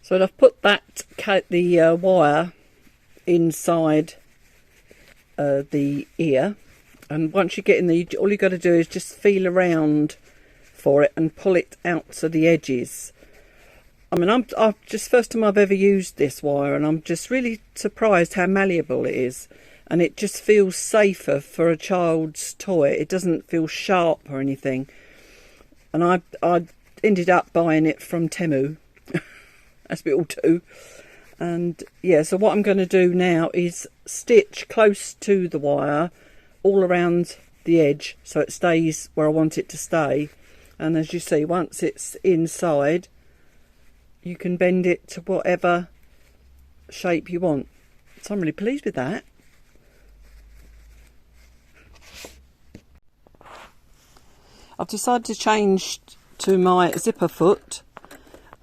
So I've put the wire inside the ear, and once you get in there, all you got to do is just feel around for it and pull it out to the edges. I mean, I've just first time I've ever used this wire, and I'm just really surprised how malleable it is, and it just feels safer for a child's toy. It doesn't feel sharp or anything. And I ended up buying it from Temu, as we all do. And yeah, so what I'm going to do now is stitch close to the wire all around the edge so it stays where I want it to stay. And as you see, once it's inside, you can bend it to whatever shape you want. So I'm really pleased with that. I've decided to change to my zipper foot.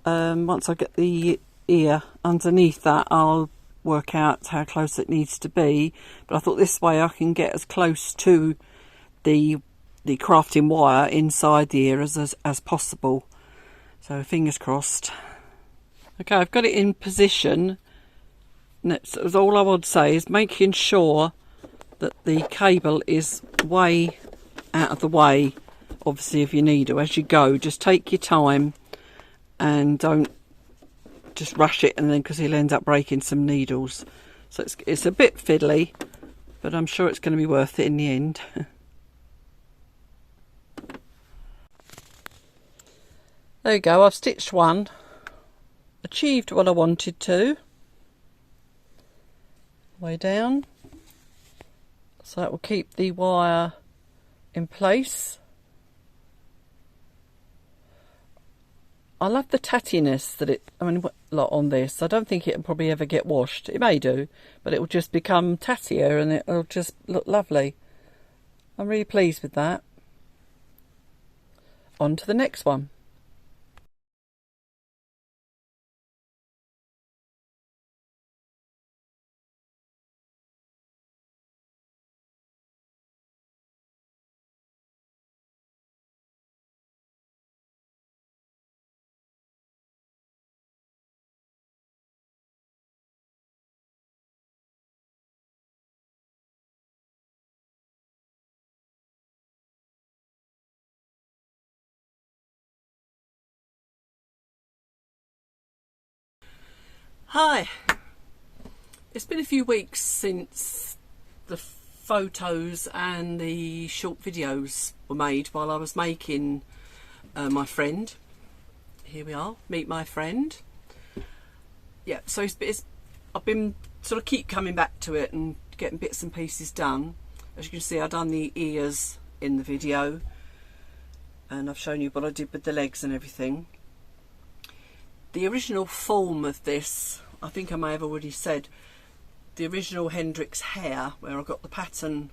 Once I get the ear underneath that, I'll work out how close it needs to be. But I thought this way I can get as close to the crafting wire inside the ear as possible. So fingers crossed. Okay, I've got it in position. That's all I would say, is making sure that the cable is way out of the way, obviously, of your needle. As you go, just take your time and don't just rush it, and then because he'll end up breaking some needles. So it's a bit fiddly, but I'm sure it's going to be worth it in the end. There you go, I've stitched one, achieved what I wanted to. Way down, so that will keep the wire in place. I love the tattiness that on this. I don't think it'll probably ever get washed. It may do, but it will just become tattier and it'll just look lovely. I'm really pleased with that. On to the next one. Hi, it's been a few weeks since the photos and the short videos were made while I was making my friend. Here we are, meet my friend. Yeah, so I've been sort of keep coming back to it and getting bits and pieces done. As you can see, I've done the ears in the video, and I've shown you what I did with the legs and everything. The original form of this, I think I may have already said, the original Hendrix HARE, where I got the pattern,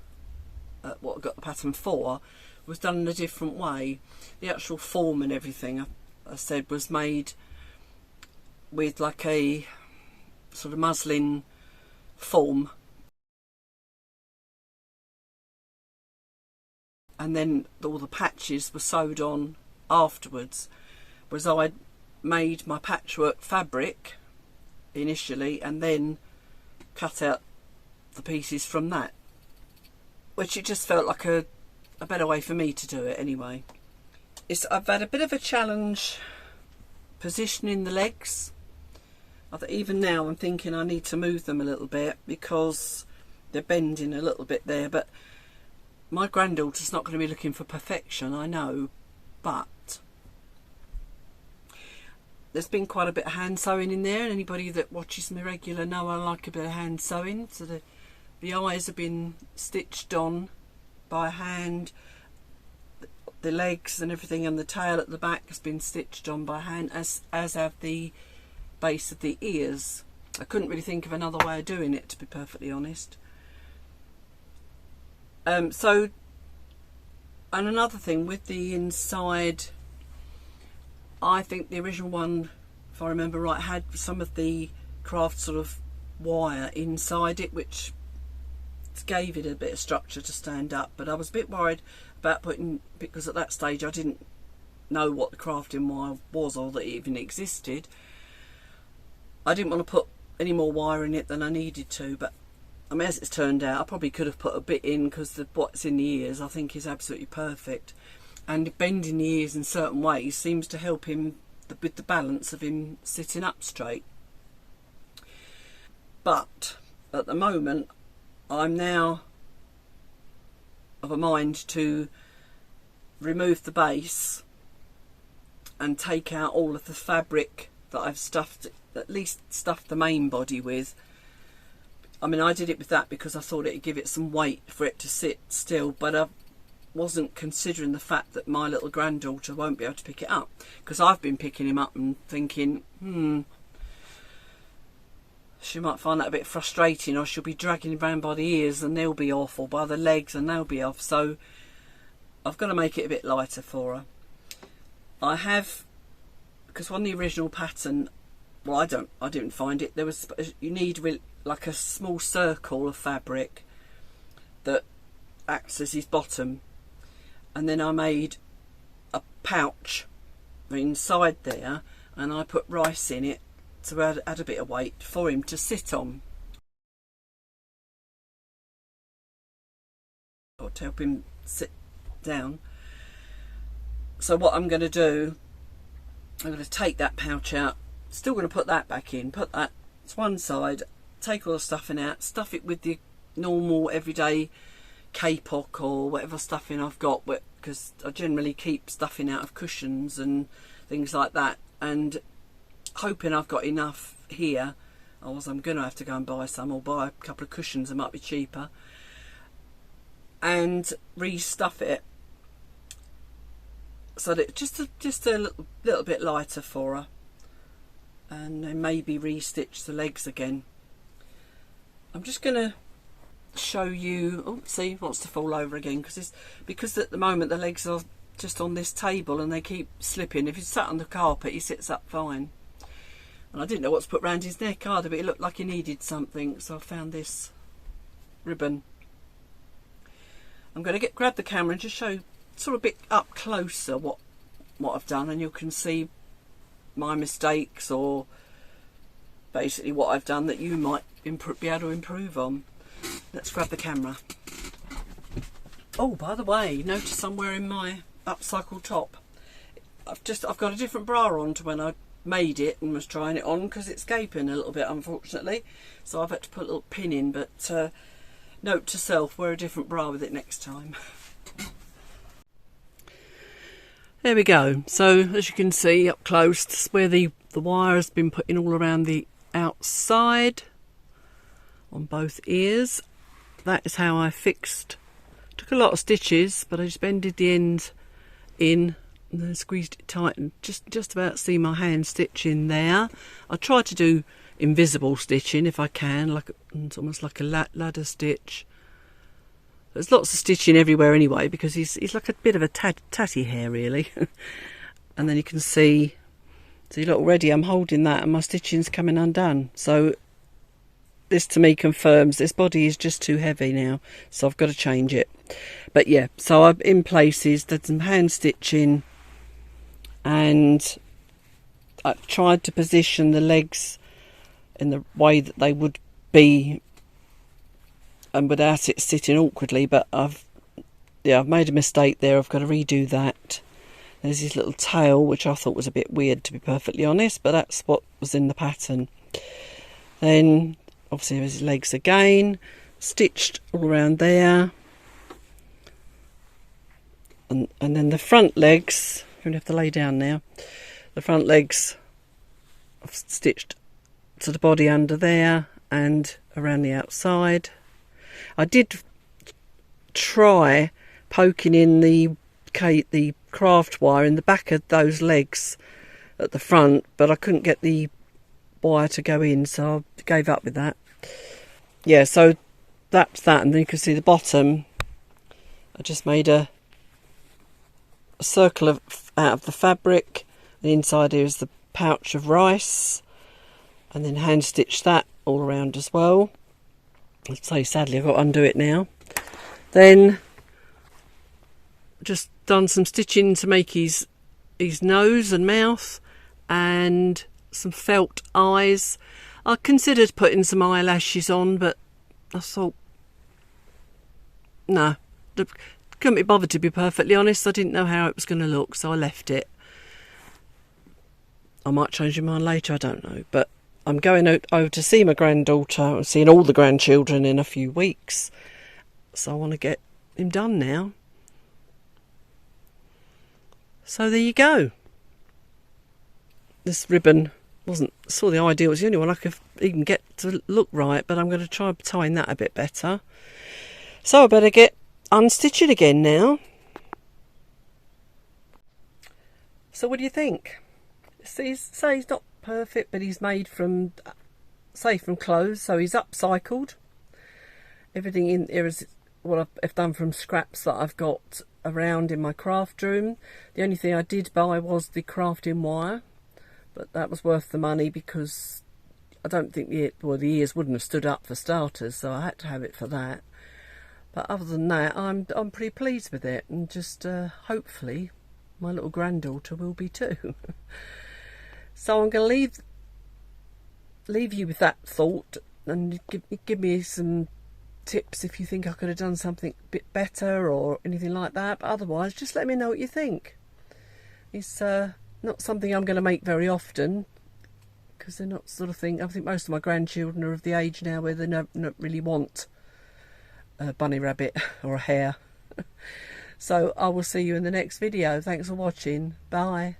what I got the pattern for, was done in a different way. The actual form and everything, I said, was made with like a sort of muslin form. And then all the patches were sewed on afterwards, whereas I made my patchwork fabric initially and then cut out the pieces from that, which it just felt like a better way for me to do it anyway. I've had a bit of a challenge positioning the legs. Even now I'm thinking I need to move them a little bit because they're bending a little bit there, but my granddaughter's not going to be looking for perfection, I know, but there's been quite a bit of hand sewing in there, and anybody that watches me regular know I like a bit of hand sewing. So the eyes have been stitched on by hand, the legs and everything, and the tail at the back has been stitched on by hand, as have the base of the ears. I couldn't really think of another way of doing it, to be perfectly honest. And another thing with the inside, I think the original one, if I remember right, had some of the craft sort of wire inside it, which gave it a bit of structure to stand up. But I was a bit worried about putting, because at that stage I didn't know what the crafting wire was or that it even existed. I didn't want to put any more wire in it than I needed to, but I mean, as it's turned out, I probably could have put a bit in, because what's in the ears I think is absolutely perfect, and bending the ears in certain ways seems to help him with the balance of him sitting up straight. But at the moment I'm now of a mind to remove the base and take out all of the fabric that I've stuffed, at least stuffed the main body with. I mean, I did it with that because I thought it'd give it some weight for it to sit still, but I wasn't considering the fact that my little granddaughter won't be able to pick it up, because I've been picking him up and thinking, she might find that a bit frustrating, or she'll be dragging him around by the ears and they'll be off, or by the legs and they'll be off. So I've got to make it a bit lighter for her. I have, because on the original pattern, well, I didn't find it, there was, you need like a small circle of fabric that acts as his bottom, and then I made a pouch inside there and I put rice in it to add a bit of weight for him to sit on, or to help him sit down. So what I'm going to do, I'm going to take that pouch out, still going to put that back in, put that to one side, take all the stuffing out, stuff it with the normal everyday K-Pock or whatever stuffing I've got, because I generally keep stuffing out of cushions and things like that, and hoping I've got enough here, or else I'm going to have to go and buy some, or buy a couple of cushions that might be cheaper, and re-stuff it so that just a little bit lighter for her, and then maybe re-stitch the legs again. I'm just going to show you, oh, see, wants to fall over again, because at the moment the legs are just on this table and they keep slipping. If he's sat on the carpet he sits up fine, and I didn't know what to put round his neck either, but it looked like he needed something, so I found this ribbon. I'm going to grab the camera and just show sort of a bit up closer what I've done, and you can see my mistakes, or basically what I've done that you might be able to improve on. Let's grab the camera. Oh, by the way, notice somewhere in my upcycled top I've got a different bra on to when I made it and was trying it on, because it's gaping a little bit, unfortunately, so I've had to put a little pin in, but note to self, wear a different bra with it next time. There we go. So as you can see up close, this is where the wire has been put in all around the outside on both ears. That is how I fixed. Took a lot of stitches, but I just bended the end in and then squeezed it tight, and just about see my hand stitch in there. I try to do invisible stitching if I can, like it's almost like a ladder stitch. There's lots of stitching everywhere anyway, because he's like a bit of a tatty hare really. And then you can see look, already I'm holding that and my stitching's coming undone. So this to me confirms this body is just too heavy now, so I've got to change it. But yeah, so I've in places did some hand stitching, and I tried to position the legs in the way that they would be, and without it sitting awkwardly, but I've made a mistake there. I've got to redo that. There's his little tail, which I thought was a bit weird, to be perfectly honest, but that's what was in the pattern. Then obviously there's his legs again, stitched all around there, and then the front legs, I'm going to have to lay down now. The front legs I've stitched to the body under there and around the outside. I did try poking in the craft wire in the back of those legs at the front, but I couldn't get the wire to go in, so I gave up with that. Yeah, so that's that, and then you can see the bottom. I just made a circle out of the fabric. The inside here is the pouch of rice, and then hand stitched that all around as well. I'd say sadly I've got to undo it now. Then just done some stitching to make his nose and mouth, and some felt eyes. I considered putting some eyelashes on, but I thought, no, couldn't be bothered, to be perfectly honest. I didn't know how it was going to look, so I left it. I might change my mind later, I don't know. But I'm going over to see my granddaughter. I'm seeing all the grandchildren in a few weeks. So I want to get him done now. So there you go. This ribbon wasn't sort of the idea. It was the only one I could even get to look right, but I'm going to try tying that a bit better. So I better get unstitch it again now. So what do you think? Say he's not perfect, but he's made from, say, from clothes, so he's upcycled. Everything in here is what I've done from scraps that I've got around in my craft room. The only thing I did buy was the crafting wire, but that was worth the money because I don't think the ears wouldn't have stood up for starters, so I had to have it for that. But other than that, I'm pretty pleased with it, and just hopefully my little granddaughter will be too. So I'm going to leave you with that thought, and give me some tips if you think I could have done something a bit better or anything like that. But otherwise, just let me know what you think. It's not something I'm going to make very often, because they're not sort of thing. I think most of my grandchildren are of the age now where they don't really want a bunny rabbit or a hare. So I will see you in the next video. Thanks for watching. Bye.